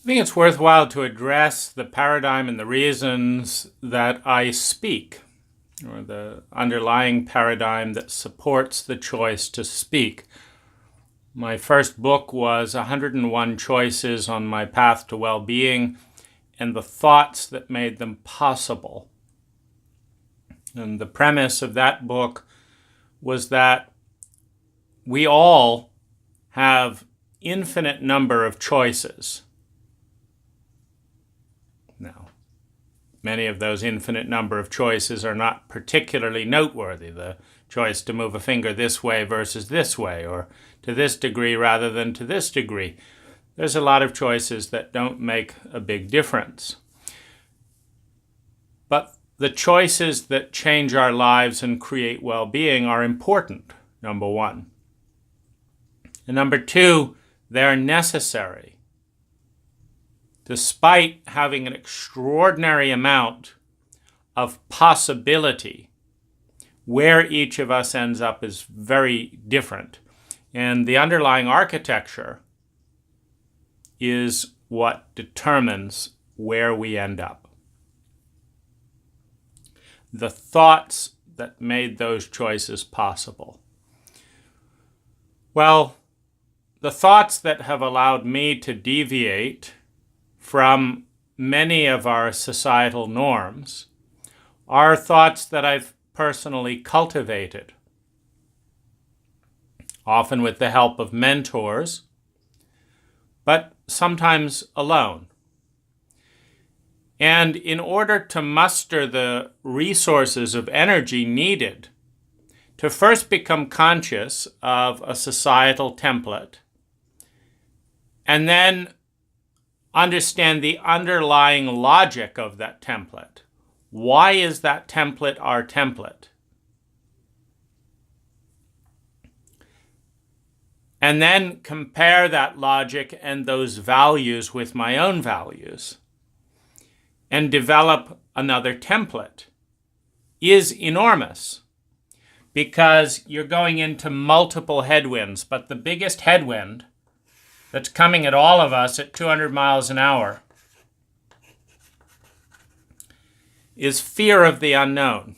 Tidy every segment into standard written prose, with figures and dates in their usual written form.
I think it's worthwhile to address the paradigm and the reasons that I speak, or the underlying paradigm that supports the choice to speak. My first book was 101 Choices on My Path to Well-Being and the Thoughts That Made Them Possible. And the premise of that book was that we all have infinite number of choices. Now, many of those infinite number of choices are not particularly noteworthy. The choice to move a finger this way versus this way, or to this degree rather than to this degree. There's a lot of choices that don't make a big difference. But the choices that change our lives and create well-being are important, number one. And number two, they're necessary. Despite having an extraordinary amount of possibility, where each of us ends up is very different. And the underlying architecture is what determines where we end up. The thoughts that made those choices possible. Well, the thoughts that have allowed me to deviate from many of our societal norms are thoughts that I've personally cultivated, often with the help of mentors, but sometimes alone. And in order to muster the resources of energy needed to first become conscious of a societal template, and then understand the underlying logic of that template. Why is that template our template? And then compare that logic and those values with my own values and develop another template is enormous, because you're going into multiple headwinds, but the biggest headwind that's coming at all of us at 200 miles an hour is fear of the unknown,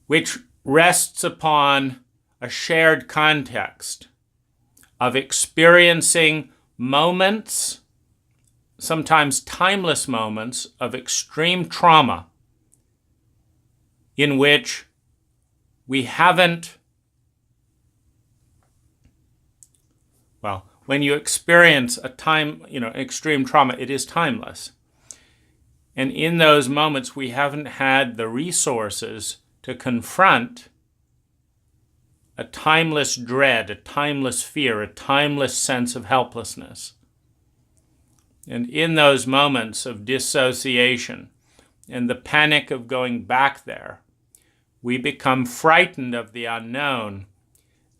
which rests upon a shared context of experiencing moments, sometimes timeless moments, of extreme trauma in which we haven't. Well, when you experience extreme trauma, it is timeless. And in those moments, we haven't had the resources to confront a timeless dread, a timeless fear, a timeless sense of helplessness. And in those moments of dissociation and the panic of going back there, we become frightened of the unknown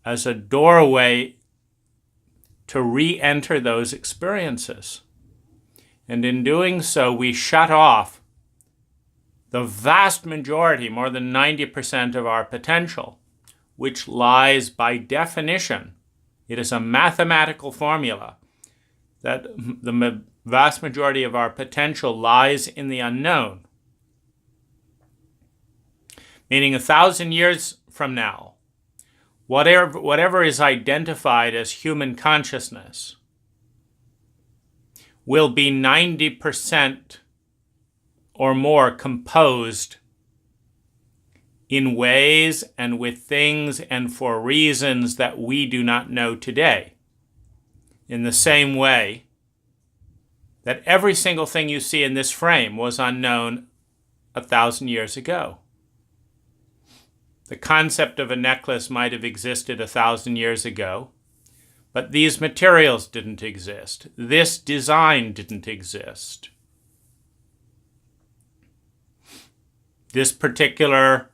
as a doorway to re-enter those experiences. And in doing so, we shut off the vast majority, more than 90% of our potential, which lies by definition. It is a mathematical formula that the vast majority of our potential lies in the unknown. Meaning 1,000 years from now, whatever is identified as human consciousness will be 90% or more composed in ways and with things and for reasons that we do not know today. In the same way that every single thing you see in this frame was unknown 1,000 years ago. The concept of a necklace might have existed 1,000 years ago, but these materials didn't exist. This design didn't exist. This particular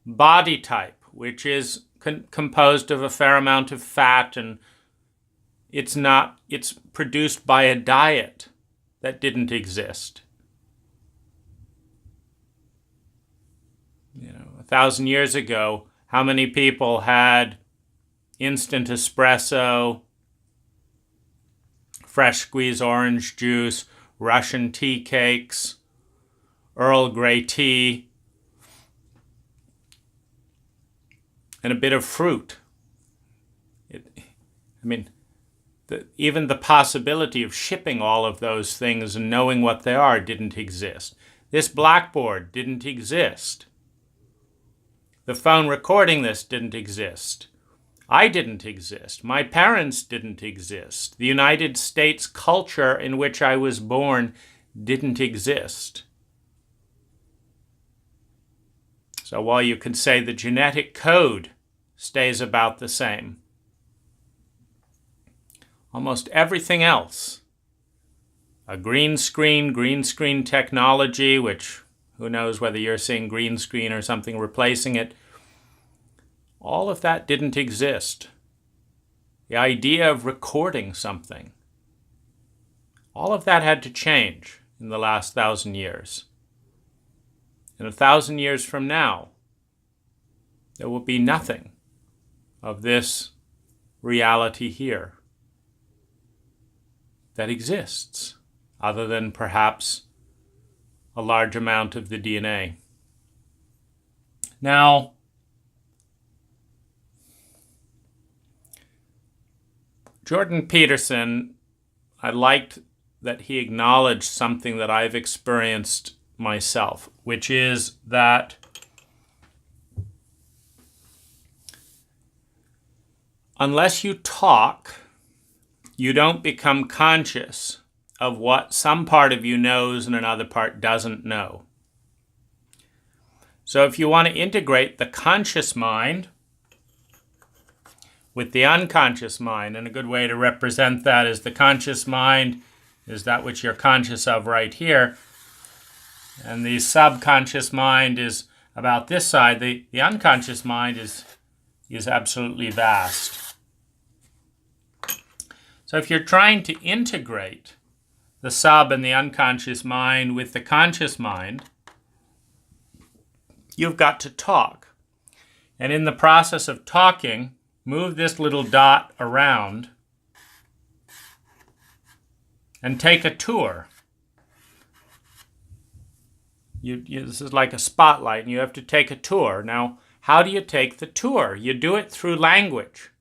body type, which is composed of a fair amount of fat, and it's produced by a diet that didn't exist. 1,000 years ago, how many people had instant espresso, fresh squeezed orange juice, Russian tea cakes, Earl Grey tea, and a bit of fruit. Even the possibility of shipping all of those things and knowing what they are didn't exist. This blackboard didn't exist. The phone recording this didn't exist. I didn't exist. My parents didn't exist. The United States culture in which I was born didn't exist. So while you can say the genetic code stays about the same, almost everything else, a green screen technology, which who knows whether you're seeing green screen or something replacing it, all of that didn't exist. The idea of recording something, all of that had to change in the last 1,000 years. And 1,000 years from now, there will be nothing of this reality here that exists, other than perhaps a large amount of the DNA. Now, Jordan Peterson, I liked that he acknowledged something that I've experienced myself, which is that unless you talk, you don't become conscious of what some part of you knows and another part doesn't know. So if you want to integrate the conscious mind with the unconscious mind, and a good way to represent that is the conscious mind is that which you're conscious of right here, and the subconscious mind is about this side. The unconscious mind is absolutely vast. So if you're trying to integrate the sub and the unconscious mind with the conscious mind, you've got to talk. And in the process of talking, move this little dot around and take a tour. This is like a spotlight, and you have to take a tour. Now, how do you take the tour? You do it through language.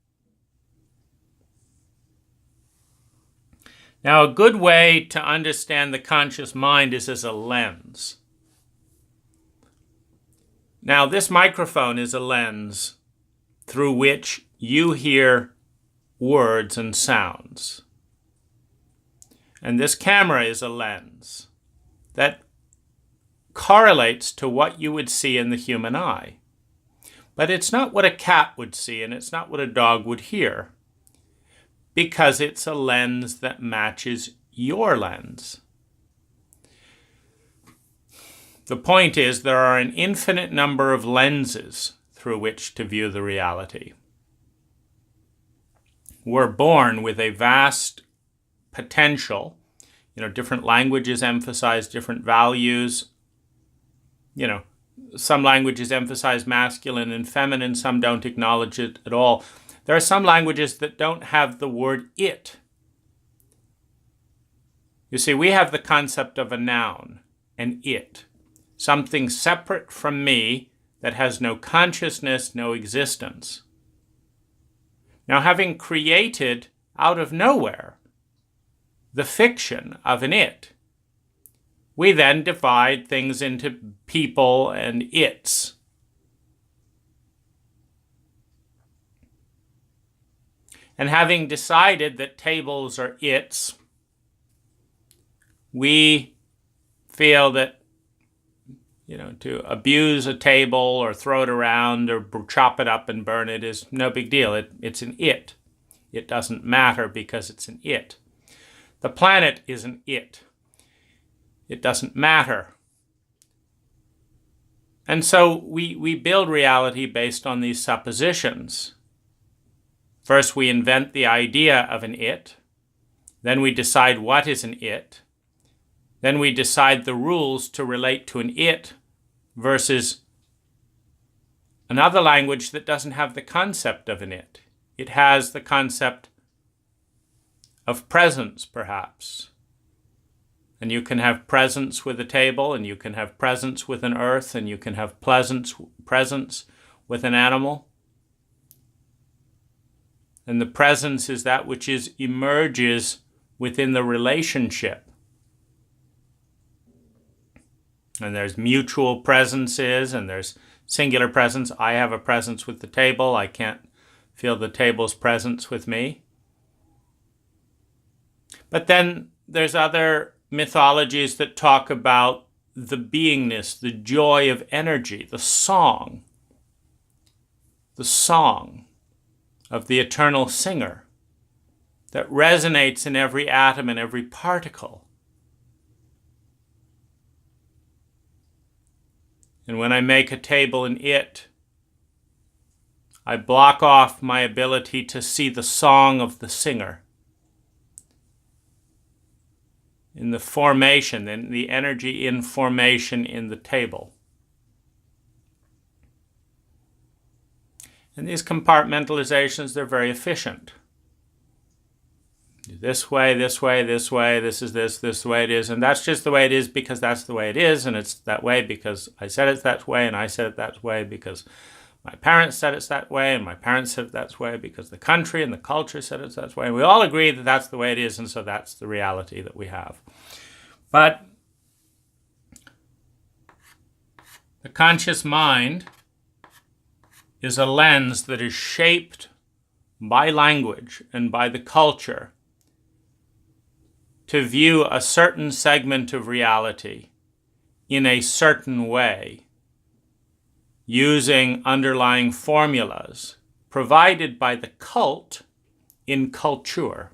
Now, a good way to understand the conscious mind is as a lens. Now, this microphone is a lens through which you hear words and sounds. And this camera is a lens that correlates to what you would see in the human eye. But it's not what a cat would see, and it's not what a dog would hear, because it's a lens that matches your lens. The point is, there are an infinite number of lenses through which to view the reality. We're born with a vast potential. Different languages emphasize different values. Some languages emphasize masculine and feminine, some don't acknowledge it at all. There are some languages that don't have the word it. You see, we have the concept of a noun, an it, something separate from me that has no consciousness, no existence. Now, having created out of nowhere the fiction of an it, we then divide things into people and its. And having decided that tables are its, we feel that, to abuse a table or throw it around or chop it up and burn it is no big deal. It's an it. It doesn't matter because it's an it. The planet is an it. It doesn't matter. And so we build reality based on these suppositions. First, we invent the idea of an it. Then we decide what is an it. Then we decide the rules to relate to an it versus another language that doesn't have the concept of an it. It has the concept of presence, perhaps. And you can have presence with a table, and you can have presence with an earth, and you can have presence with an animal. And the presence is that which emerges within the relationship. And there's mutual presences, and there's singular presence. I have a presence with the table. I can't feel the table's presence with me. But then there's other mythologies that talk about the beingness, the joy of energy, the song of the eternal singer that resonates in every atom and every particle. And when I make a table in it, I block off my ability to see the song of the singer in the formation, in the energy in formation in the table. And these compartmentalizations, they're very efficient. This way, this way, this way, this is this is the way it is, and that's just the way it is because that's the way it is, and it's that way because I said it's that way, and I said it that way because my parents said it's that way, and my parents said it that way because the country and the culture said it's that way. And we all agree that that's the way it is, and so that's the reality that we have. But the conscious mind is a lens that is shaped by language and by the culture to view a certain segment of reality in a certain way, using underlying formulas provided by the cult in culture.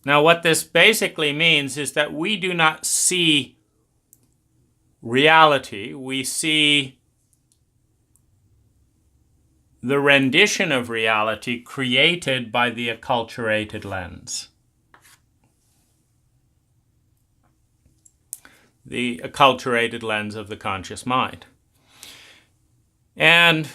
Now, what this basically means is that we do not see reality, we see the rendition of reality created by the acculturated lens. The acculturated lens of the conscious mind. And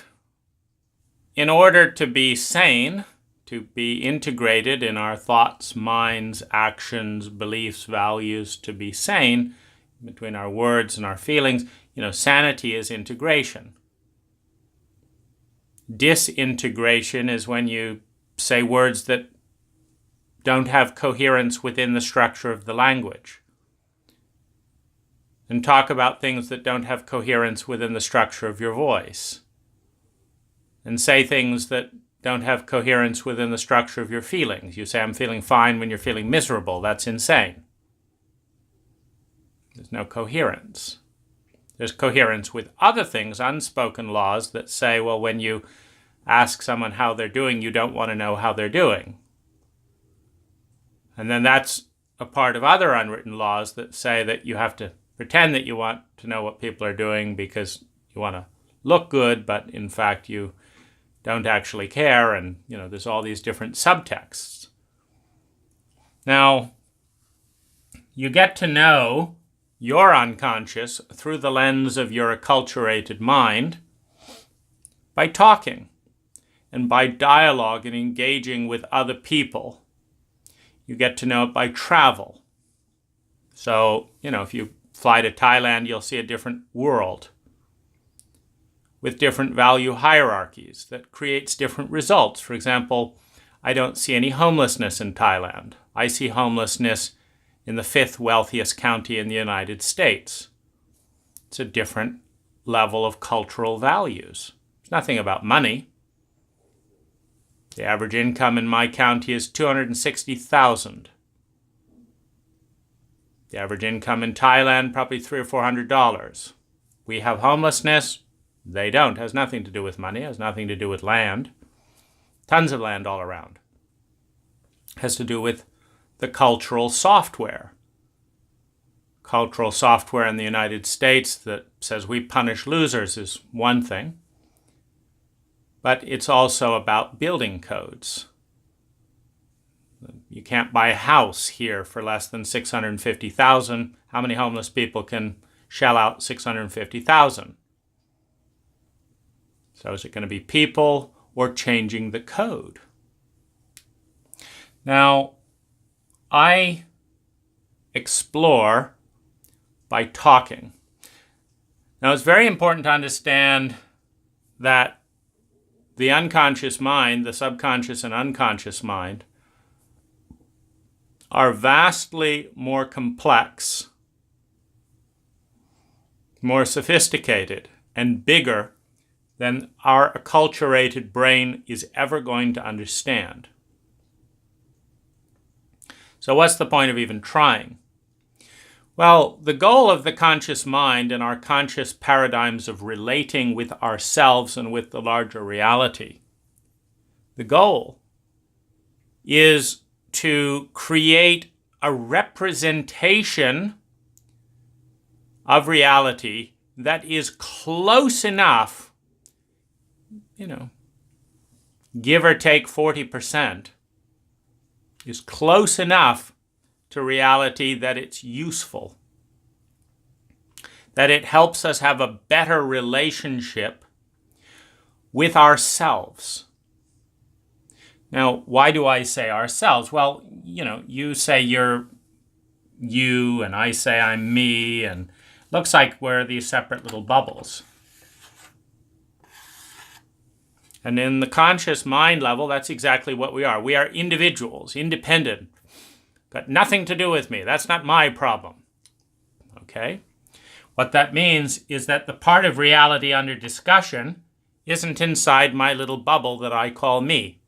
in order to be sane, to be integrated in our thoughts, minds, actions, beliefs, values, to be sane between our words and our feelings, sanity is integration. Disintegration is when you say words that don't have coherence within the structure of the language, and talk about things that don't have coherence within the structure of your voice, and say things that don't have coherence within the structure of your feelings. You say, I'm feeling fine when you're feeling miserable. That's insane. There's no coherence. There's coherence with other things, unspoken laws that say, well, when you ask someone how they're doing, you don't want to know how they're doing. And then that's a part of other unwritten laws that say that you have to pretend that you want to know what people are doing because you want to look good, but in fact you don't actually care, and there's all these different subtexts. Now, you get to know your unconscious through the lens of your acculturated mind by talking and by dialogue and engaging with other people. You get to know it by travel. So, if you fly to Thailand, you'll see a different world with different value hierarchies that creates different results. For example, I don't see any homelessness in Thailand. I see homelessness in the 5th wealthiest county in the United States. It's a different level of cultural values. There's nothing about money. The average income in my county is $260,000. The average income in Thailand, probably $300 or $400. We have homelessness. They don't. It has nothing to do with money. It has nothing to do with land. Tons of land all around. It has to do with the cultural software. Cultural software in the United States that says we punish losers is one thing. But it's also about building codes. You can't buy a house here for less than $650,000. How many homeless people can shell out $650,000? So is it going to be people or changing the code? Now, I explore by talking. Now, it's very important to understand that the unconscious mind, the subconscious and unconscious mind, are vastly more complex, more sophisticated, and bigger than our acculturated brain is ever going to understand. So what's the point of even trying? Well, the goal of the conscious mind and our conscious paradigms of relating with ourselves and with the larger reality, the goal is to create a representation of reality that is close enough, give or take 40%, is close enough to reality that it's useful, that it helps us have a better relationship with ourselves. Now, why do I say ourselves? Well, you say you're you, and I say I'm me, and looks like we're these separate little bubbles. And in the conscious mind level, that's exactly what we are. We are individuals, independent. Got nothing to do with me. That's not my problem. Okay? What that means is that the part of reality under discussion isn't inside my little bubble that I call me,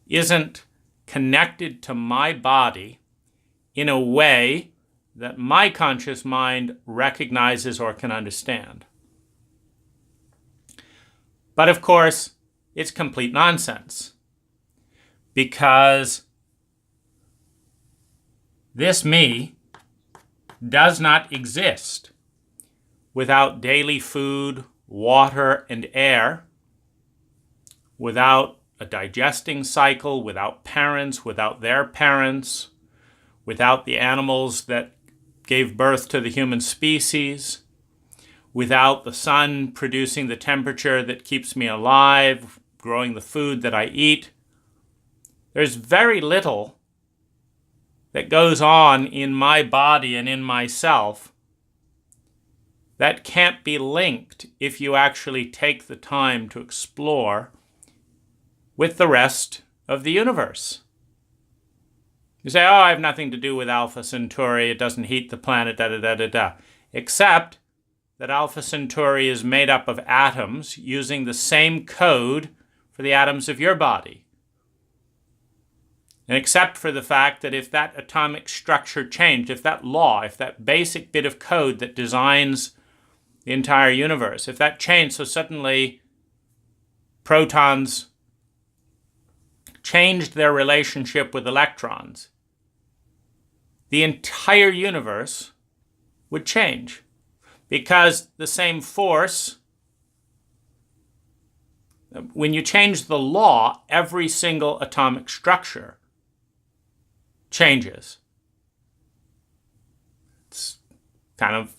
isn't connected to my body in a way that my conscious mind recognizes or can understand. But of course, it's complete nonsense, because this me does not exist without daily food, water, and air, without a digesting cycle, without parents, without their parents, without the animals that gave birth to the human species, without the sun producing the temperature that keeps me alive, growing the food that I eat. There's very little that goes on in my body and in myself that can't be linked if you actually take the time to explore with the rest of the universe. You say, I have nothing to do with Alpha Centauri, it doesn't heat the planet, da-da-da-da-da. Except that Alpha Centauri is made up of atoms using the same code for the atoms of your body. And except for the fact that if that atomic structure changed, if that law, if that basic bit of code that designs the entire universe, if that changed, so suddenly protons changed their relationship with electrons, the entire universe would change. Because the same force, when you change the law, every single atomic structure changes. It's kind of,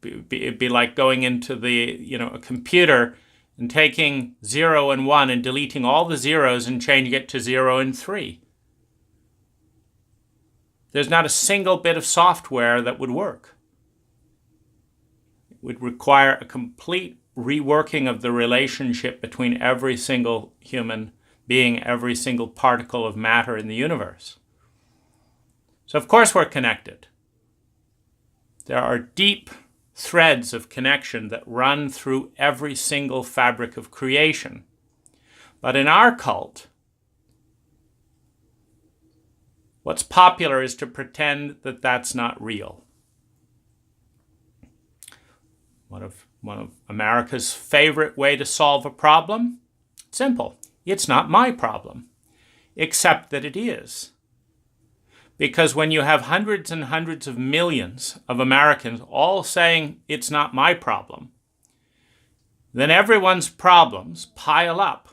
it'd be like going into a computer and taking 0 and 1 and deleting all the zeros and changing it to 0 and 3. There's not a single bit of software that would work. It would require a complete reworking of the relationship between every single human being, every single particle of matter in the universe. So of course we're connected. There are deep threads of connection that run through every single fabric of creation. But in our cult, what's popular is to pretend that that's not real. One of America's favorite way to solve a problem? Simple. It's not my problem. Except that it is. Because when you have hundreds and hundreds of millions of Americans all saying it's not my problem, then everyone's problems pile up.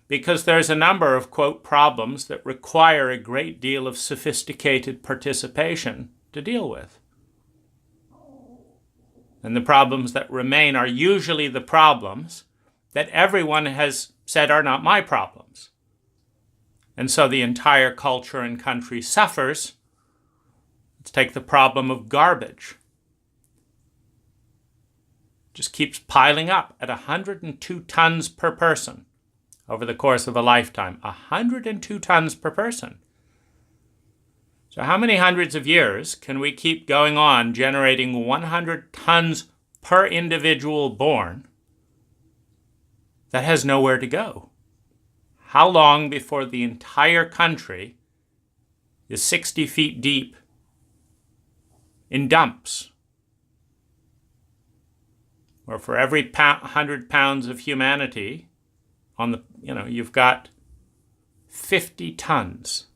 Because there's a number of, quote, problems that require a great deal of sophisticated participation to deal with. And the problems that remain are usually the problems that everyone has said are not my problems. And so the entire culture and country suffers. Let's take the problem of garbage. Just keeps piling up at 102 tons per person over the course of a lifetime. 102 tons per person. So how many hundreds of years can we keep going on generating 100 tons per individual born that has nowhere to go? How long before the entire country is 60 feet deep in dumps? Or for every 100 pounds of humanity on the, you've got 50 tons.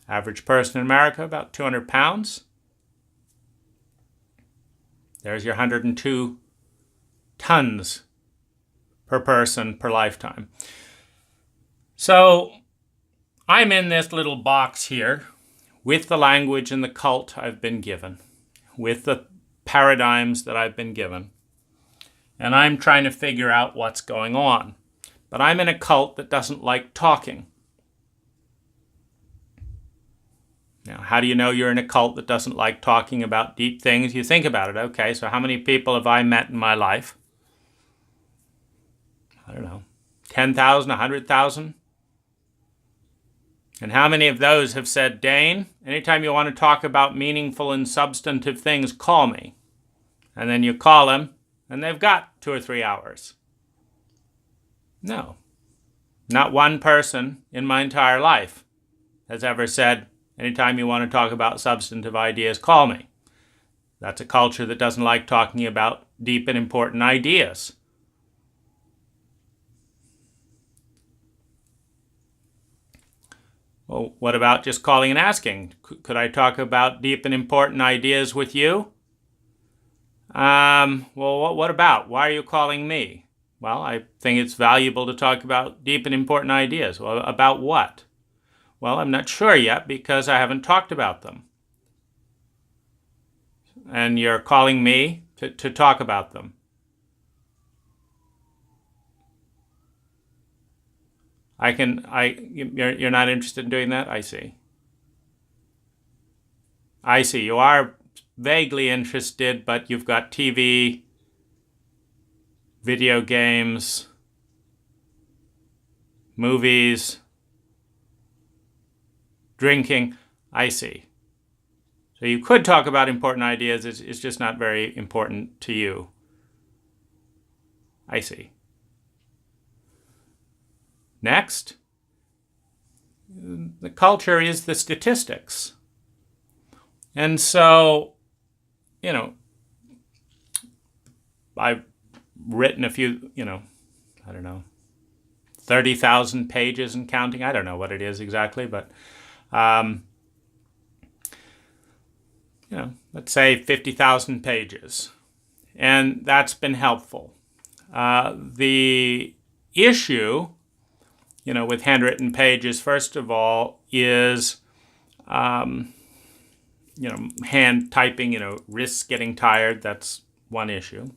Average person in America, about 200 pounds. There's your 102 tons per person per lifetime. So I'm in this little box here with the language and the cult I've been given, with the paradigms that I've been given. And I'm trying to figure out what's going on. But I'm in a cult that doesn't like talking. Now, how do you know you're in a cult that doesn't like talking about deep things? You think about it. Okay, so how many people have I met in my life? I don't know, 10,000, 100,000? And how many of those have said, Dane, anytime you want to talk about meaningful and substantive things, call me. And then you call them, and they've got 2 or 3 hours. No. Not one person in my entire life has ever said, anytime you want to talk about substantive ideas, call me. That's a culture that doesn't like talking about deep and important ideas. Well, what about just calling and asking? Could I talk about deep and important ideas with you? Well, what about? Why are you calling me? Well, I think it's valuable to talk about deep and important ideas. Well, about what? Well, I'm not sure yet because I haven't talked about them. And you're calling me to talk about them. You're not interested in doing that? I see. You are vaguely interested, but you've got TV, video games, movies, drinking. I see. So you could talk about important ideas. It's just not very important to you. I see. Next, the culture is the statistics. And so, I've written a few, 30,000 pages and counting. I don't know what it is exactly, but, let's say 50,000 pages. And that's been helpful. The issue, with handwritten pages, first of all, is, hand typing, wrists getting tired. That's one issue.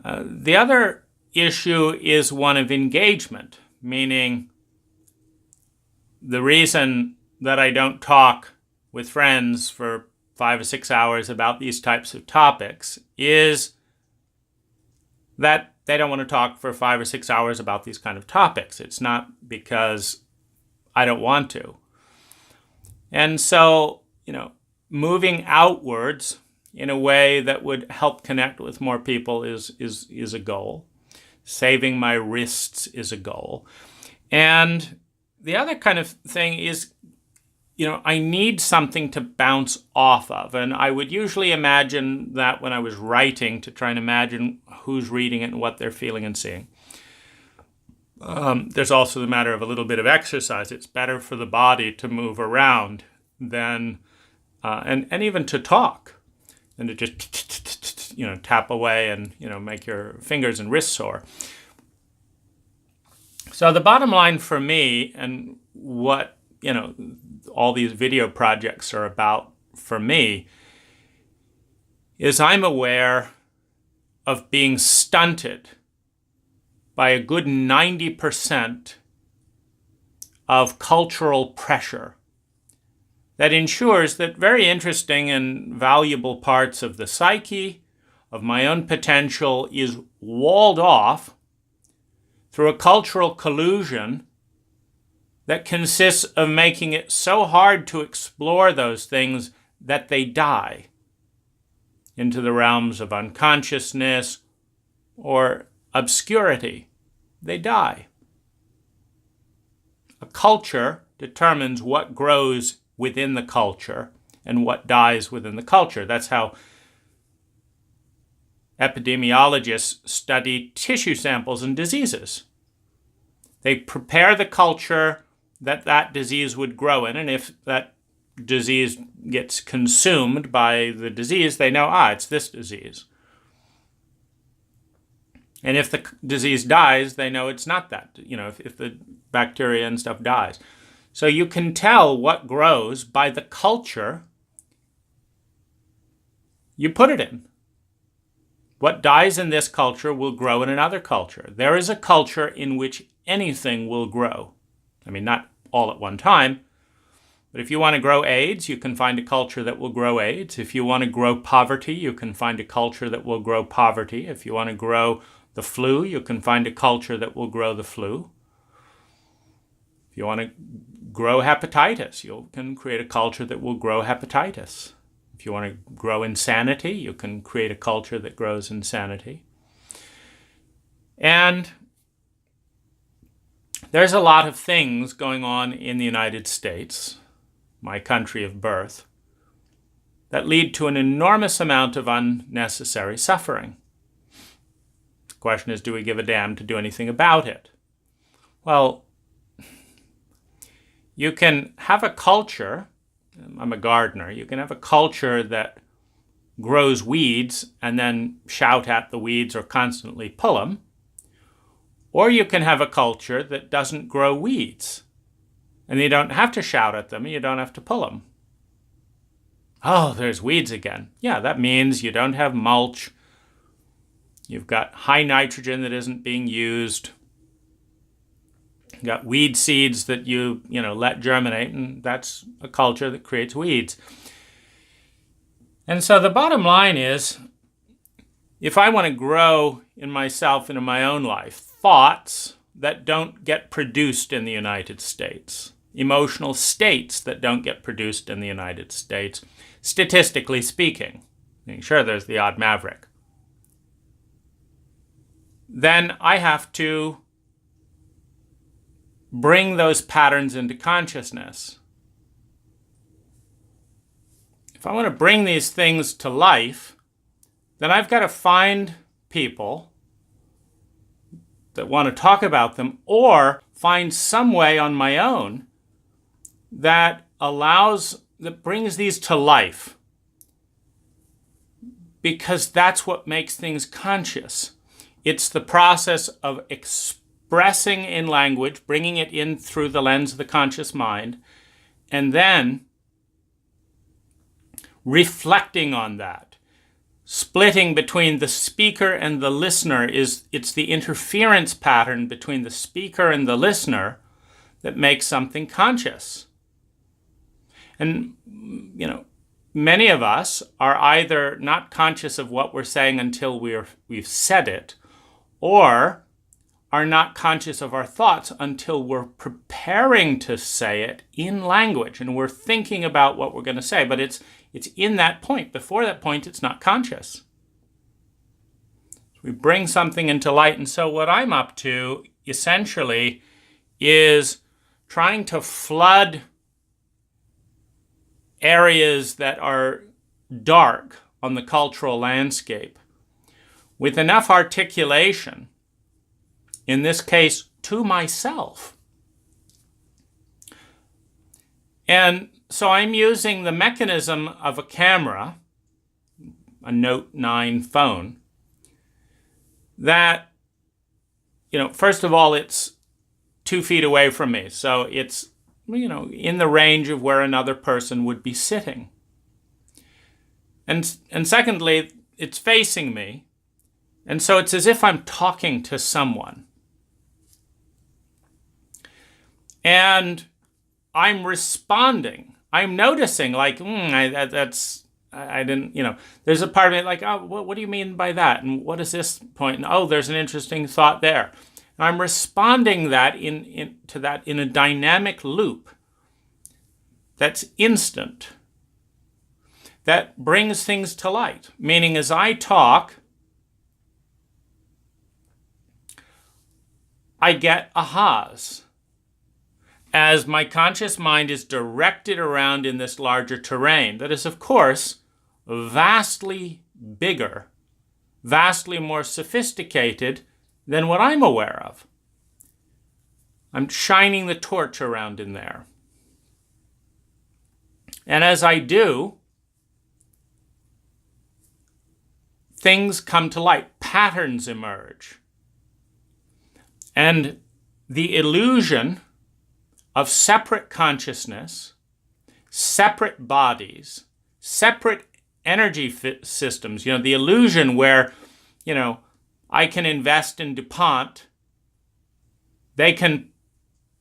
The other issue is one of engagement, meaning the reason that I don't talk with friends for 5 or 6 hours about these types of topics is that they don't want to talk for 5 or 6 hours about these kind of topics. It's not because I don't want to. And so, moving outwards in a way that would help connect with more people is a goal. Saving my wrists is a goal. And the other kind of thing is, I need something to bounce off of. And I would usually imagine that when I was writing, to try and imagine who's reading it and what they're feeling and seeing. There's also the matter of a little bit of exercise. It's better for the body to move around than, and even to talk, than to just, tap away and, make your fingers and wrists sore. So the bottom line for me, and what, all these video projects are about for me, is I'm aware of being stunted by a good 90% of cultural pressure that ensures that very interesting and valuable parts of the psyche, of my own potential, is walled off through a cultural collusion that consists of making it so hard to explore those things that they die into the realms of unconsciousness or obscurity. They die. A culture determines what grows within the culture and what dies within the culture. That's how epidemiologists study tissue samples and diseases. They prepare the culture that disease would grow in, and if that disease gets consumed by the disease, they know, it's this disease. And if the disease dies, they know it's not that, if the bacteria and stuff dies. So you can tell what grows by the culture you put it in. What dies in this culture will grow in another culture. There is a culture in which anything will grow. I mean, not all at one time, but if you want to grow AIDS, you can find a culture that will grow AIDS. If you want to grow poverty, you can find a culture that will grow poverty. If you want to grow the flu, you can find a culture that will grow the flu. If you want to grow hepatitis, you can create a culture that will grow hepatitis. If you want to grow insanity, you can create a culture that grows insanity. And there's a lot of things going on in the United States, my country of birth, that lead to an enormous amount of unnecessary suffering. The question is, do we give a damn to do anything about it? Well, you can have a culture, I'm a gardener, you can have a culture that grows weeds and then shout at the weeds or constantly pull them. Or you can have a culture that doesn't grow weeds, and you don't have to shout at them, and you don't have to pull them. Oh, there's weeds again. Yeah, that means you don't have mulch. You've got high nitrogen that isn't being used. You've got weed seeds that you let germinate, and that's a culture that creates weeds. And so the bottom line is, if I want to grow in myself and in my own life thoughts that don't get produced in the United States, emotional states that don't get produced in the United States, statistically speaking, sure, there's the odd maverick, then I have to bring those patterns into consciousness. If I want to bring these things to life, then I've got to find people that want to talk about them, or find some way on my own that brings these to life. Because that's what makes things conscious. It's the process of expressing in language, bringing it in through the lens of the conscious mind, and then reflecting on that. Splitting between the speaker and the listener it's the interference pattern between the speaker and the listener that makes something conscious. And, many of us are either not conscious of what we're saying until we've said it, or are not conscious of our thoughts until we're preparing to say it in language and we're thinking about what we're going to say. But it's in that point. Before that point, it's not conscious. We bring something into light. And so what I'm up to, essentially, is trying to flood areas that are dark on the cultural landscape with enough articulation, in this case, to myself. And so I'm using the mechanism of a camera, a Note 9 phone, that, first of all, it's 2 feet away from me. So it's, in the range of where another person would be sitting. And secondly, it's facing me. And so it's as if I'm talking to someone. And I'm responding. I'm noticing, like, I didn't, there's a part of it like, oh, what do you mean by that? And what is this point? And oh, there's an interesting thought there. And I'm responding to that in a dynamic loop that's instant, that brings things to light. Meaning, as I talk, I get ahas. As my conscious mind is directed around in this larger terrain that is, of course, vastly bigger, vastly more sophisticated than what I'm aware of. I'm shining the torch around in there. And as I do, things come to light, patterns emerge. And the illusion of separate consciousness, separate bodies, separate energy systems, the illusion where, I can invest in DuPont, they can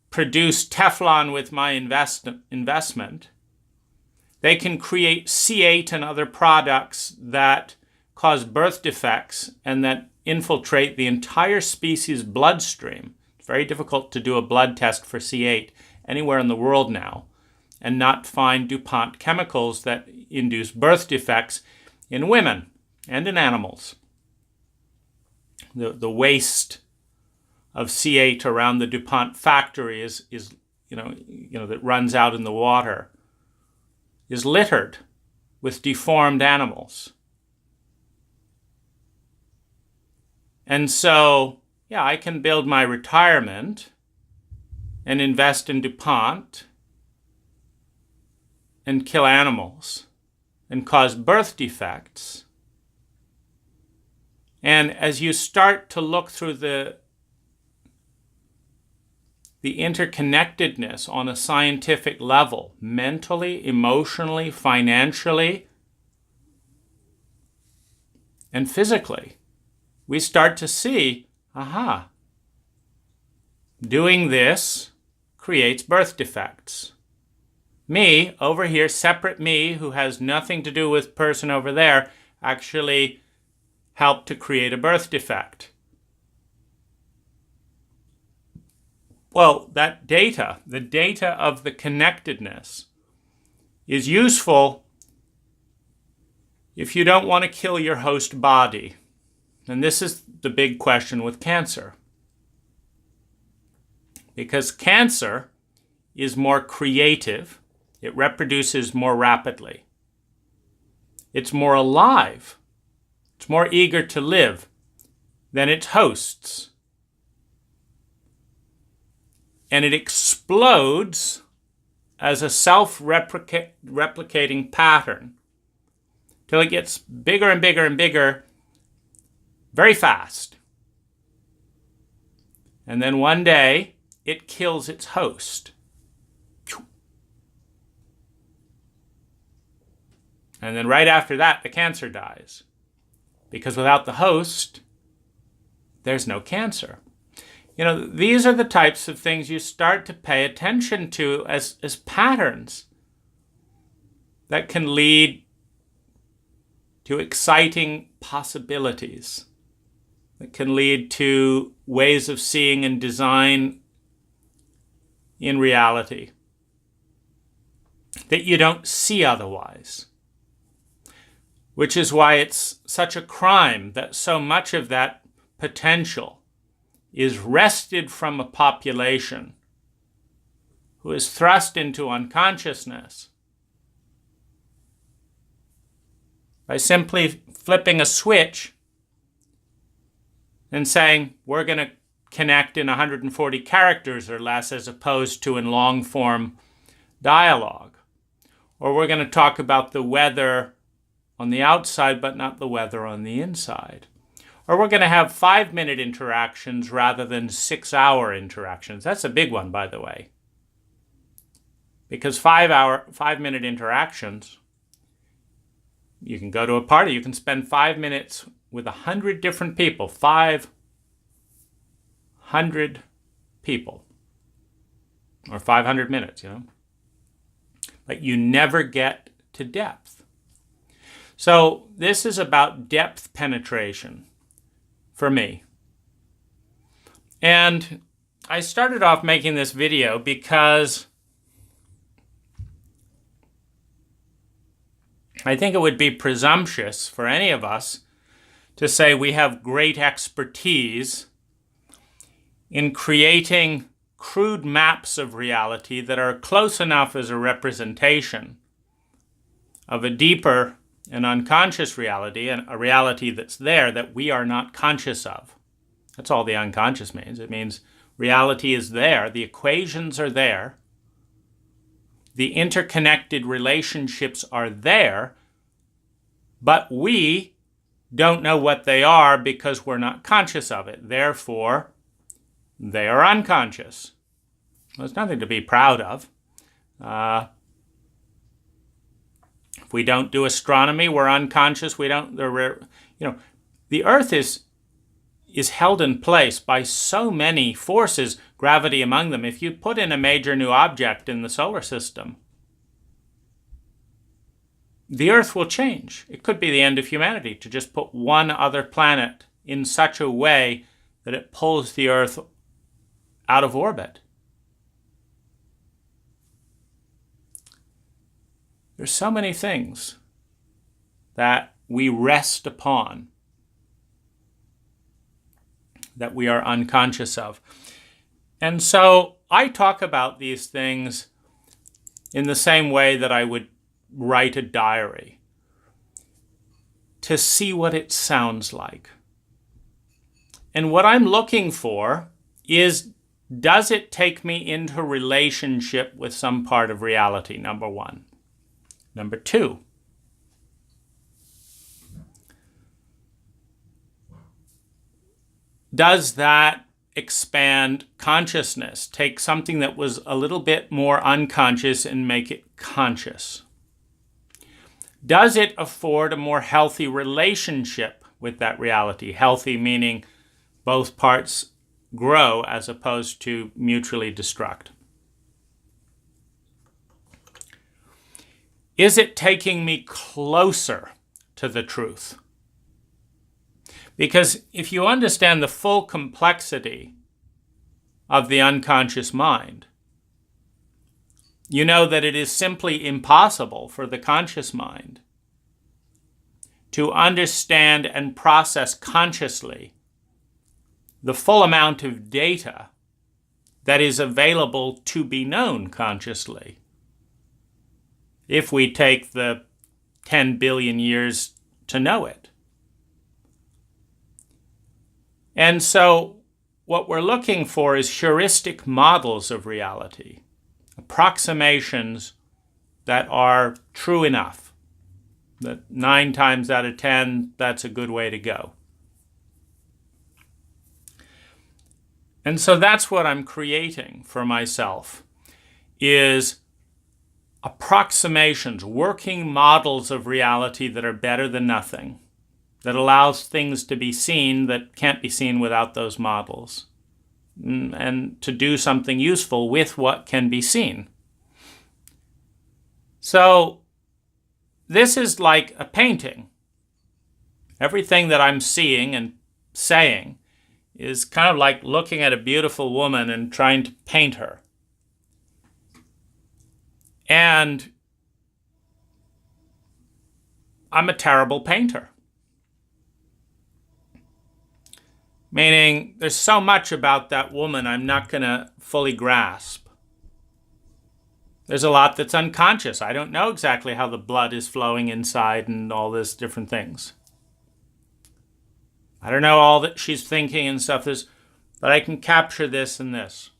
produce Teflon with my investment, they can create C8 and other products that cause birth defects and that infiltrate the entire species' bloodstream. It's very difficult to do a blood test for C8 anywhere in the world now and not find DuPont chemicals that induce birth defects in women and in animals. The waste of C8 around the DuPont factory is that runs out in the water is littered with deformed animals. And so, I can build my retirement and invest in DuPont and kill animals and cause birth defects. And as you start to look through the interconnectedness on a scientific level, mentally, emotionally, financially, and physically, we start to see, doing this creates birth defects. Me, over here, separate me, who has nothing to do with person over there, actually helped to create a birth defect. Well, that data, the data of the connectedness, is useful if you don't want to kill your host body. And this is the big question with cancer. Because cancer is more creative, it reproduces more rapidly. It's more alive, it's more eager to live than its hosts. And it explodes as a self-replicating pattern till it gets bigger and bigger and bigger very fast. And then one day, it kills its host. And then right after that, the cancer dies. Because without the host, there's no cancer. These are the types of things you start to pay attention to as patterns that can lead to exciting possibilities, that can lead to ways of seeing and design in reality that you don't see otherwise. Which is why it's such a crime that so much of that potential is wrested from a population who is thrust into unconsciousness by simply flipping a switch and saying, we're going to connect in 140 characters or less as opposed to in long-form dialogue. Or we're going to talk about the weather on the outside but not the weather on the inside. Or we're going to have 5-minute interactions rather than 6-hour interactions. That's a big one, by the way. Because 5-minute interactions, you can go to a party, you can spend 5 minutes with 100 different people, 500 people. or 500 minutes, But you never get to depth. So this is about depth penetration for me. And I started off making this video because I think it would be presumptuous for any of us to say we have great expertise in creating crude maps of reality that are close enough as a representation of a deeper and unconscious reality, and a reality that's there that we are not conscious of. That's all the unconscious means. It means reality is there, the equations are there, the interconnected relationships are there, but we don't know what they are because we're not conscious of it. Therefore, they are unconscious. There's nothing to be proud of. If we don't do astronomy, we're unconscious. The Earth is held in place by so many forces, gravity among them. If you put in a major new object in the solar system, the Earth will change. It could be the end of humanity to just put one other planet in such a way that it pulls the Earth out of orbit. There's so many things that we rest upon that we are unconscious of. And so I talk about these things in the same way that I would write a diary, to see what it sounds like. And what I'm looking for is, does it take me into relationship with some part of reality, number one. Number two, does that expand consciousness, take something that was a little bit more unconscious and make it conscious? Does it afford a more healthy relationship with that reality? Healthy meaning both parts grow as opposed to mutually destruct. Is it taking me closer to the truth? Because if you understand the full complexity of the unconscious mind, you know that it is simply impossible for the conscious mind to understand and process consciously the full amount of data that is available to be known consciously. If we take the 10 billion years to know it. And so what we're looking for is heuristic models of reality, approximations that are true enough, that 9 times out of 10, that's a good way to go. And so that's what I'm creating for myself, is approximations, working models of reality that are better than nothing, that allows things to be seen that can't be seen without those models, and to do something useful with what can be seen. So this is like a painting. Everything that I'm seeing and saying is kind of like looking at a beautiful woman and trying to paint her. And I'm a terrible painter. Meaning there's so much about that woman I'm not going to fully grasp. There's a lot that's unconscious. I don't know exactly how the blood is flowing inside and all these different things. I don't know all that she's thinking and stuff, but I can capture this and this.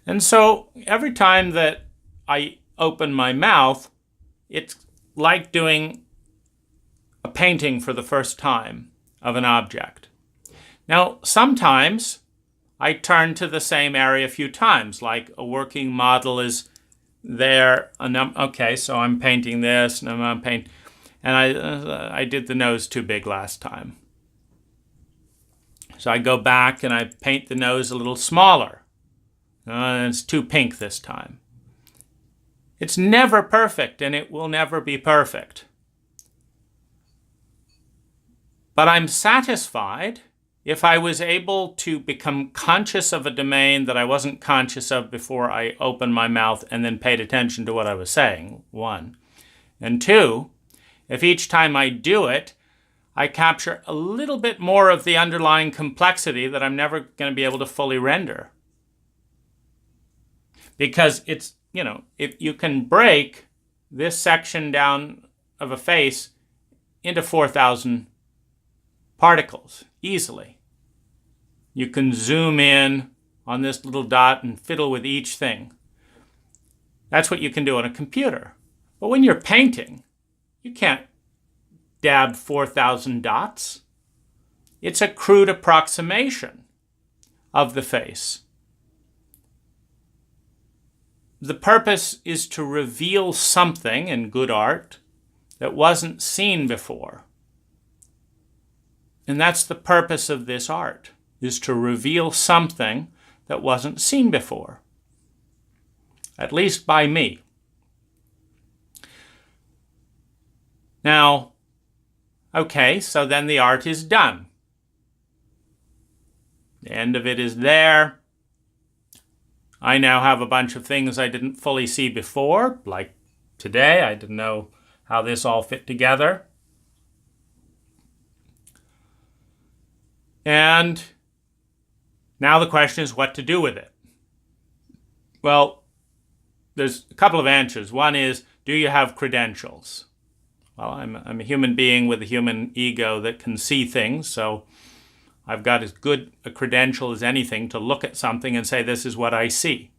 And so every time that I open my mouth, it's like doing a painting for the first time of an object. Now, sometimes I turn to the same area a few times, like a working model is there. Okay, so I'm painting this, and I'm painting, and I did the nose too big last time. So I go back and I paint the nose a little smaller. It's too pink this time. It's never perfect, and it will never be perfect. But I'm satisfied if I was able to become conscious of a domain that I wasn't conscious of before I opened my mouth and then paid attention to what I was saying, one. And two, if each time I do it, I capture a little bit more of the underlying complexity that I'm never going to be able to fully render. Because it's, if you can break this section down of a face into 4,000 particles easily. You can zoom in on this little dot and fiddle with each thing. That's what you can do on a computer. But when you're painting, you can't dab 4,000 dots. It's a crude approximation of the face. The purpose is to reveal something in good art that wasn't seen before. And that's the purpose of this art, is to reveal something that wasn't seen before, at least by me. Now, okay, so then the art is done. The end of it is there. I now have a bunch of things I didn't fully see before, like today. I didn't know how this all fit together. And now the question is what to do with it. Well, there's a couple of answers. One is, do you have credentials? Well, I'm a human being with a human ego that can see things, so I've got as good a credential as anything to look at something and say, this is what I see.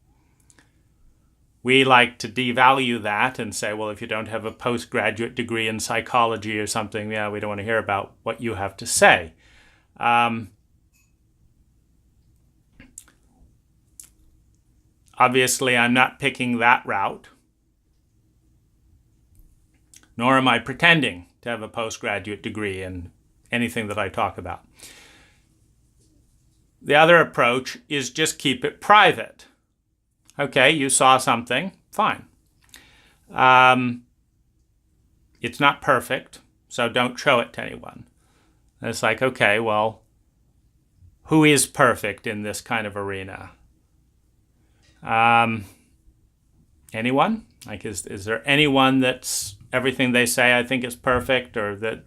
We like to devalue that and say, well, if you don't have a postgraduate degree in psychology or something, we don't want to hear about what you have to say. Obviously, I'm not picking that route, nor am I pretending to have a postgraduate degree in anything that I talk about. The other approach is just keep it private. Okay, you saw something, fine. It's not perfect, so don't show it to anyone. And it's like, okay, well, who is perfect in this kind of arena? Anyone? Like, is there anyone that's everything they say I think is perfect, or that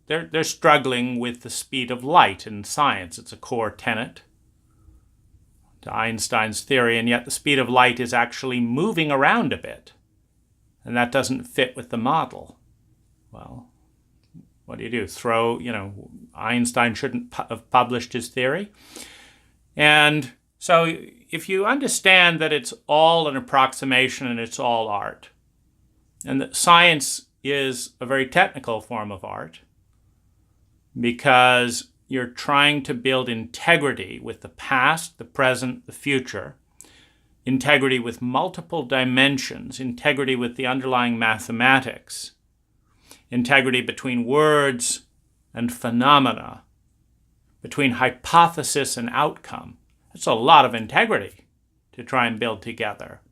they're struggling with the speed of light in science? It's a core tenet to Einstein's theory, and yet the speed of light is actually moving around a bit, and that doesn't fit with the model. Well, what do? Einstein shouldn't have published his theory. And so if you understand that it's all an approximation and it's all art, and that science is a very technical form of art, because you're trying to build integrity with the past, the present, the future, integrity with multiple dimensions, integrity with the underlying mathematics, integrity between words and phenomena, between hypothesis and outcome. That's a lot of integrity to try and build together.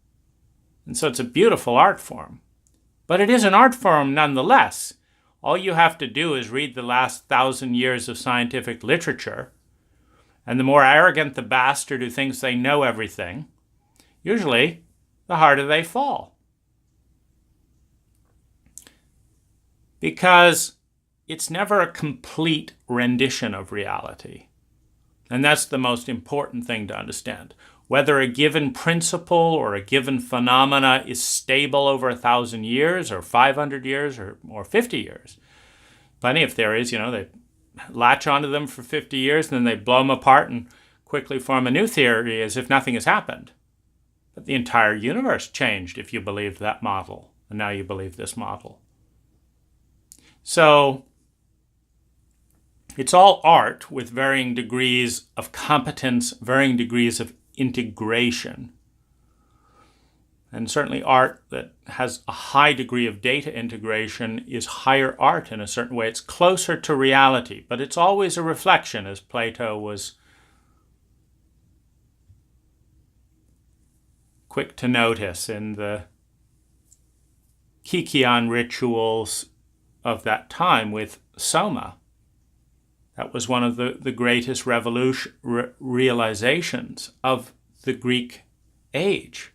And so it's a beautiful art form. But it is an art form nonetheless. All you have to do is read the last 1,000 years of scientific literature, and the more arrogant the bastard who thinks they know everything, usually the harder they fall. Because it's never a complete rendition of reality. And that's the most important thing to understand. Whether a given principle or a given phenomena is stable over 1,000 years or 500 years or 50 years. Plenty of theories, they latch onto them for 50 years and then they blow them apart and quickly form a new theory as if nothing has happened. But the entire universe changed if you believed that model, and now you believe this model. So it's all art with varying degrees of competence, varying degrees of integration. And certainly art that has a high degree of data integration is higher art in a certain way. It's closer to reality, but it's always a reflection, as Plato was quick to notice in the Kikyan rituals of that time with Soma. That was one of the greatest realizations of the Greek age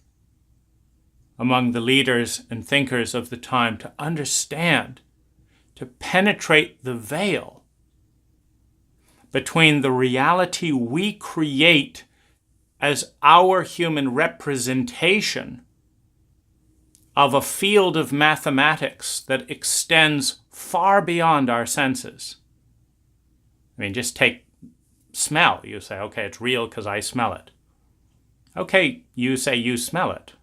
among the leaders and thinkers of the time, to understand, to penetrate the veil between the reality we create as our human representation of a field of mathematics that extends far beyond our senses. I mean, just take smell. You say, okay, it's real because I smell it. Okay, you say you smell it.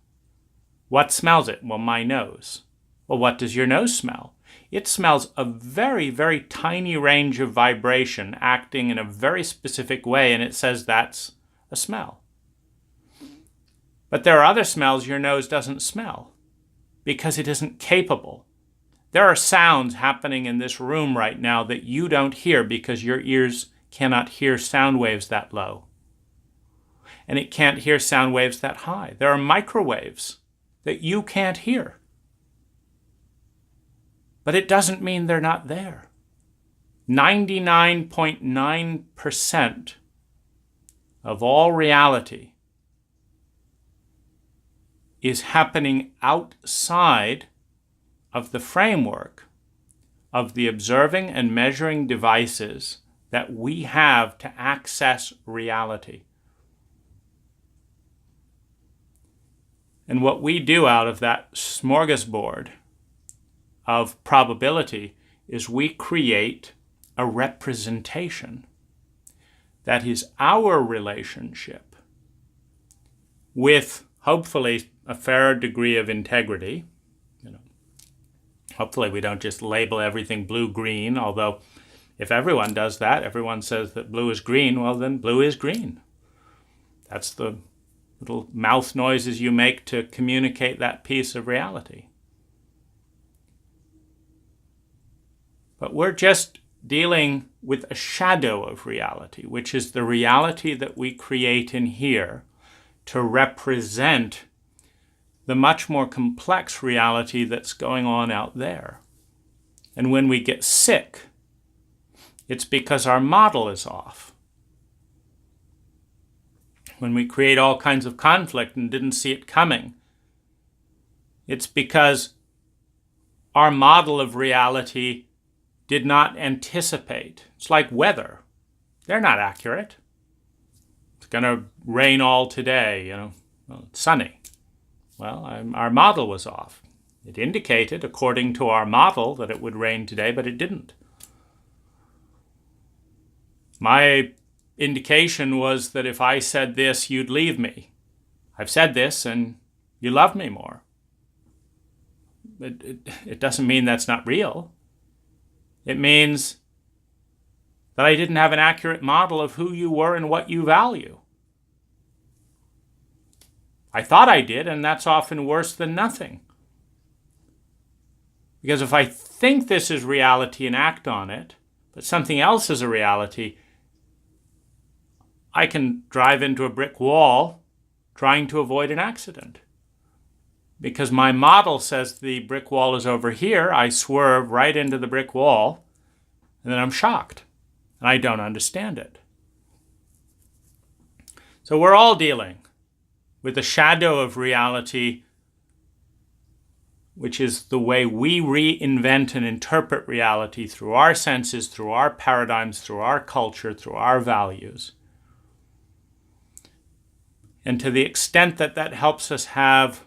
What smells it? Well, my nose. Well, what does your nose smell? It smells a very, very tiny range of vibration acting in a very specific way, and it says that's a smell. But there are other smells your nose doesn't smell because it isn't capable. There are sounds happening in this room right now that you don't hear because your ears cannot hear sound waves that low. And it can't hear sound waves that high. There are microwaves that you can't hear. But it doesn't mean they're not there. 99.9% of all reality is happening outside of the framework of the observing and measuring devices that we have to access reality. And what we do out of that smorgasbord of probability is we create a representation that is our relationship with, hopefully, a fair degree of integrity. Hopefully we don't just label everything blue-green, although if everyone does that, everyone says that blue is green, well then blue is green. That's the little mouth noises you make to communicate that piece of reality. But we're just dealing with a shadow of reality, which is the reality that we create in here to represent the much more complex reality that's going on out there. And when we get sick, it's because our model is off. When we create all kinds of conflict and didn't see it coming, it's because our model of reality did not anticipate. It's like weather. They're not accurate. It's going to rain all today, well, it's sunny. Well, our model was off. It indicated, according to our model, that it would rain today, but it didn't. My indication was that if I said this, you'd leave me. I've said this, and you love me more. It doesn't mean that's not real. It means that I didn't have an accurate model of who you were and what you value. I thought I did, and that's often worse than nothing. Because if I think this is reality and act on it, but something else is a reality, I can drive into a brick wall trying to avoid an accident. Because my model says the brick wall is over here, I swerve right into the brick wall, and then I'm shocked, and I don't understand it. So we're all dealing with the shadow of reality, which is the way we reinvent and interpret reality through our senses, through our paradigms, through our culture, through our values. And to the extent that that helps us have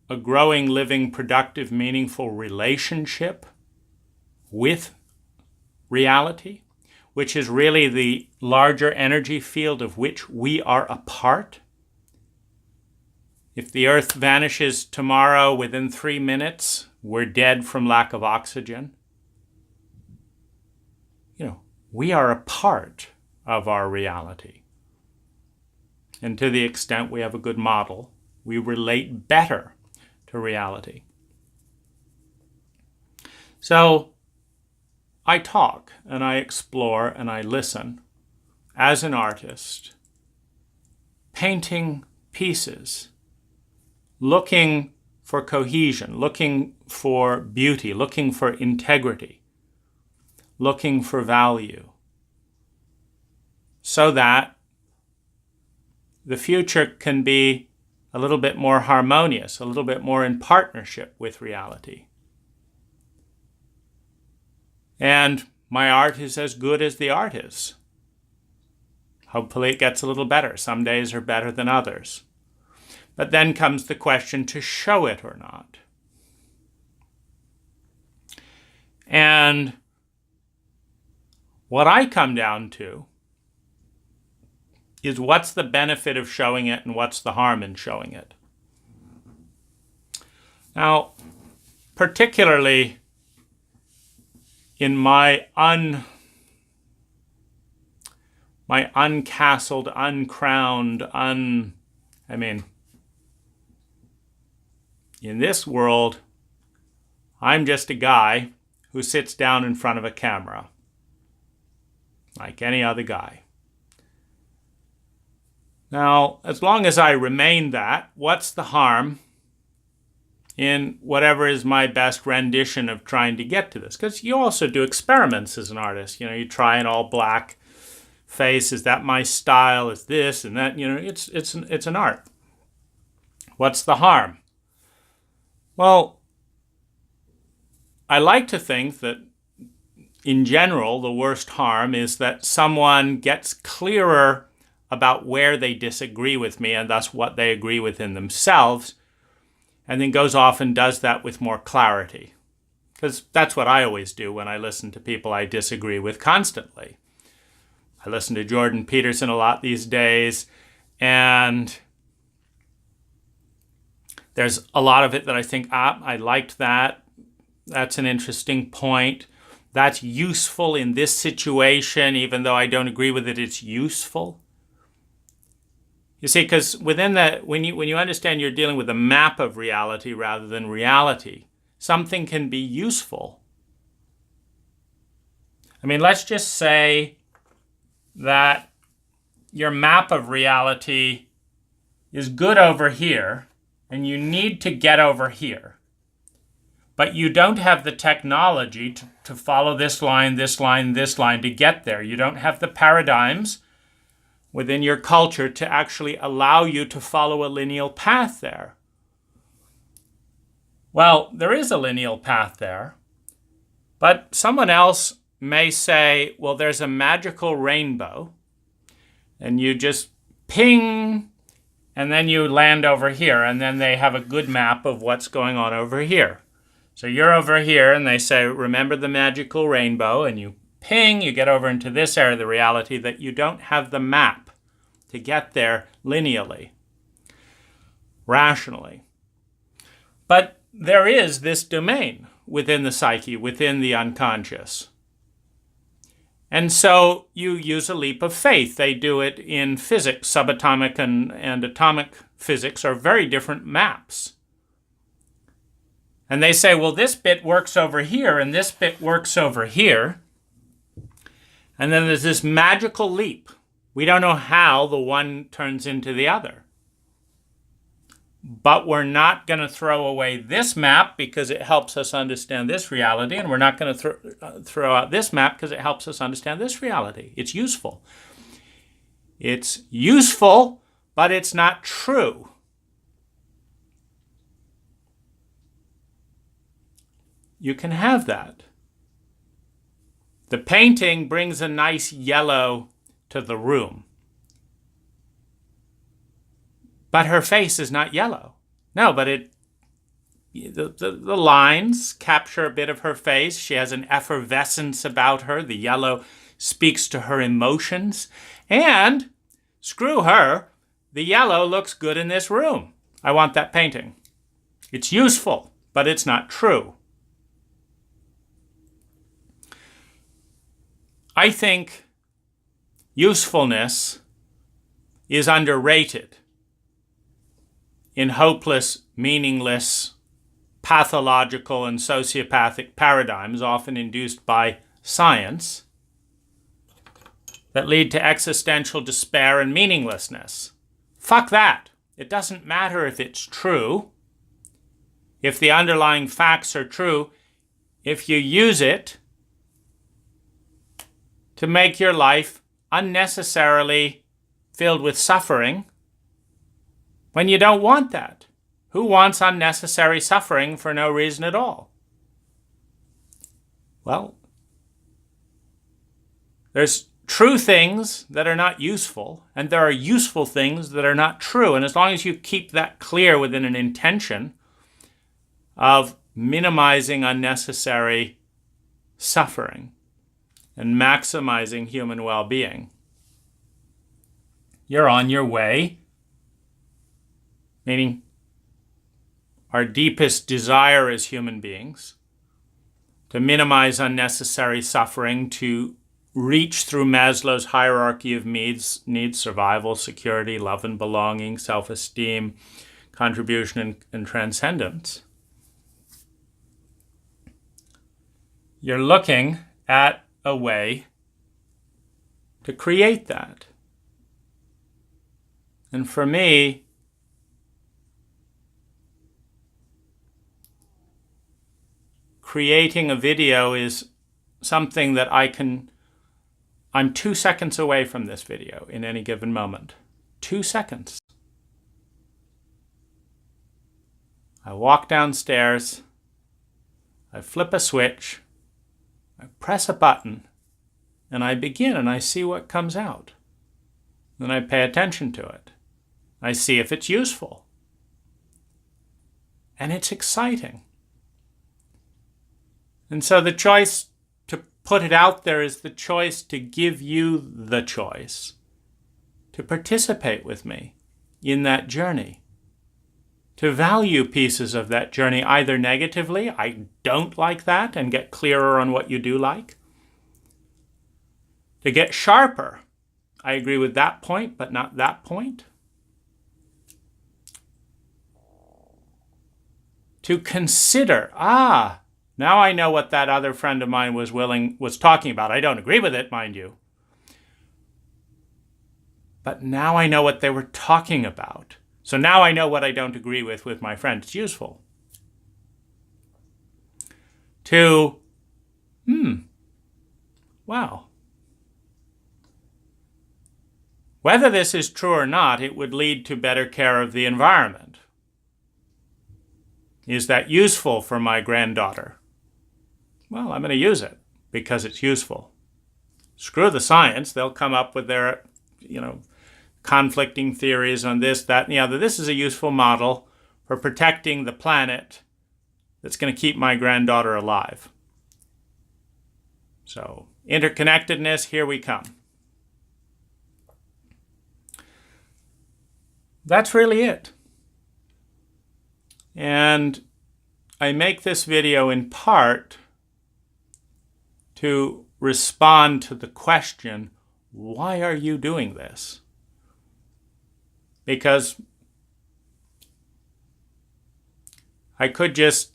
a growing, living, productive, meaningful relationship with reality, which is really the larger energy field of which we are a part. If the earth vanishes tomorrow within 3 minutes, we're dead from lack of oxygen. We are a part of our reality. And to the extent we have a good model, we relate better to reality. So I talk and I explore and I listen as an artist, painting pieces looking for cohesion, looking for beauty, looking for integrity, looking for value, so that the future can be a little bit more harmonious, a little bit more in partnership with reality. And my art is as good as the art is. Hopefully it gets a little better. Some days are better than others. But then comes the question to show it or not. And what I come down to is what's the benefit of showing it and what's the harm in showing it. Now, particularly in my uncastled, uncrowned, in this world, I'm just a guy who sits down in front of a camera, like any other guy. Now, as long as I remain that, what's the harm in whatever is my best rendition of trying to get to this? Because you also do experiments as an artist. You try an all black face. Is that my style? Is this and that? It's an art. What's the harm? Well, I like to think that in general, the worst harm is that someone gets clearer about where they disagree with me and thus what they agree with in themselves, and then goes off and does that with more clarity. Because that's what I always do when I listen to people I disagree with constantly. I listen to Jordan Peterson a lot these days, and there's a lot of it that I think, I liked that. That's an interesting point. That's useful in this situation, even though I don't agree with it, it's useful. You see, because within that, when you understand you're dealing with a map of reality rather than reality, something can be useful. Let's just say that your map of reality is good over here, and you need to get over here. But you don't have the technology to follow this line, this line, this line to get there. You don't have the paradigms within your culture to actually allow you to follow a lineal path there. Well, there is a lineal path there, but someone else may say, well, there's a magical rainbow, and you just ping, and then you land over here, and then they have a good map of what's going on over here. So you're over here, and they say, remember the magical rainbow, and you ping, you get over into this area of the reality that you don't have the map to get there lineally, rationally. But there is this domain within the psyche, within the unconscious. And so you use a leap of faith. They do it in physics. Subatomic and atomic physics are very different maps. And they say, well, this bit works over here, and this bit works over here. And then there's this magical leap. We don't know how the one turns into the other. But we're not going to throw away this map because it helps us understand this reality, and we're not going to throw out this map because it helps us understand this reality. It's useful. It's useful, but it's not true. You can have that. The painting brings a nice yellow to the room. But her face is not yellow. No, but the lines capture a bit of her face. She has an effervescence about her. The yellow speaks to her emotions. And, screw her, the yellow looks good in this room. I want that painting. It's useful, but it's not true. I think usefulness is underrated in hopeless, meaningless, pathological, and sociopathic paradigms, often induced by science, that lead to existential despair and meaninglessness. Fuck that. It doesn't matter if it's true, if the underlying facts are true, if you use it to make your life unnecessarily filled with suffering when you don't want that. Who wants unnecessary suffering for no reason at all? Well, there's true things that are not useful, and there are useful things that are not true. And as long as you keep that clear within an intention of minimizing unnecessary suffering and maximizing human well-being, you're on your way. Meaning, our deepest desire as human beings to minimize unnecessary suffering, to reach through Maslow's hierarchy of needs, survival, security, love and belonging, self-esteem, contribution, and transcendence. You're looking at a way to create that. And for me, creating a video is something that I'm 2 seconds away from this video in any given moment. 2 seconds. I walk downstairs, I flip a switch, I press a button, and I begin, and I see what comes out. Then I pay attention to it. I see if it's useful. And it's exciting. And so the choice to put it out there is the choice to give you the choice to participate with me in that journey, to value pieces of that journey either negatively, I don't like that, and get clearer on what you do like, to get sharper, I agree with that point, but not that point, to consider, now I know what that other friend of mine was talking about. I don't agree with it, mind you. But now I know what they were talking about. So now I know what I don't agree with my friend. It's useful. To, wow. Whether this is true or not, it would lead to better care of the environment. Is that useful for my granddaughter? Well, I'm going to use it because it's useful. Screw the science. They'll come up with their, conflicting theories on this, that, and the other. This is a useful model for protecting the planet that's going to keep my granddaughter alive. So, interconnectedness, here we come. That's really it. And I make this video in part to respond to the question, why are you doing this? Because I could just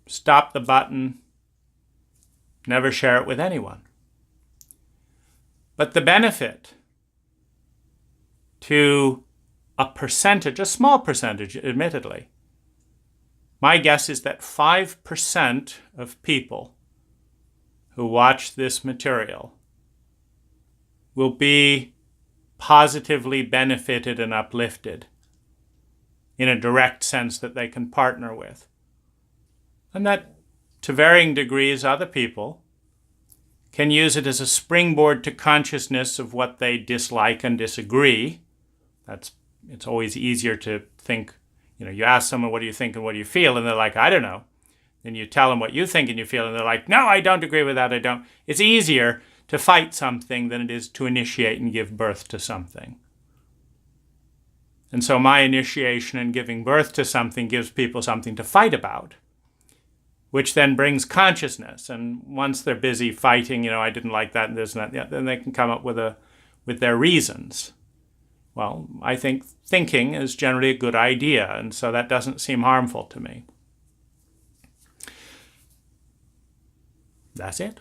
stop the button, never share it with anyone. But the benefit to a percentage, a small percentage, admittedly, my guess is that 5% of people who watch this material will be positively benefited and uplifted in a direct sense that they can partner with. And that, to varying degrees, other people can use it as a springboard to consciousness of what they dislike and disagree. It's always easier to think, you ask someone, what do you think and what do you feel? And they're like, I don't know. Then you tell them what you think and you feel, and they're like, no, I don't agree with that, I don't. It's easier to fight something than it is to initiate and give birth to something. And so my initiation and giving birth to something gives people something to fight about, which then brings consciousness. And once they're busy fighting, I didn't like that and this and that, then they can come up with their reasons. Well, I think thinking is generally a good idea, and so that doesn't seem harmful to me. That's it.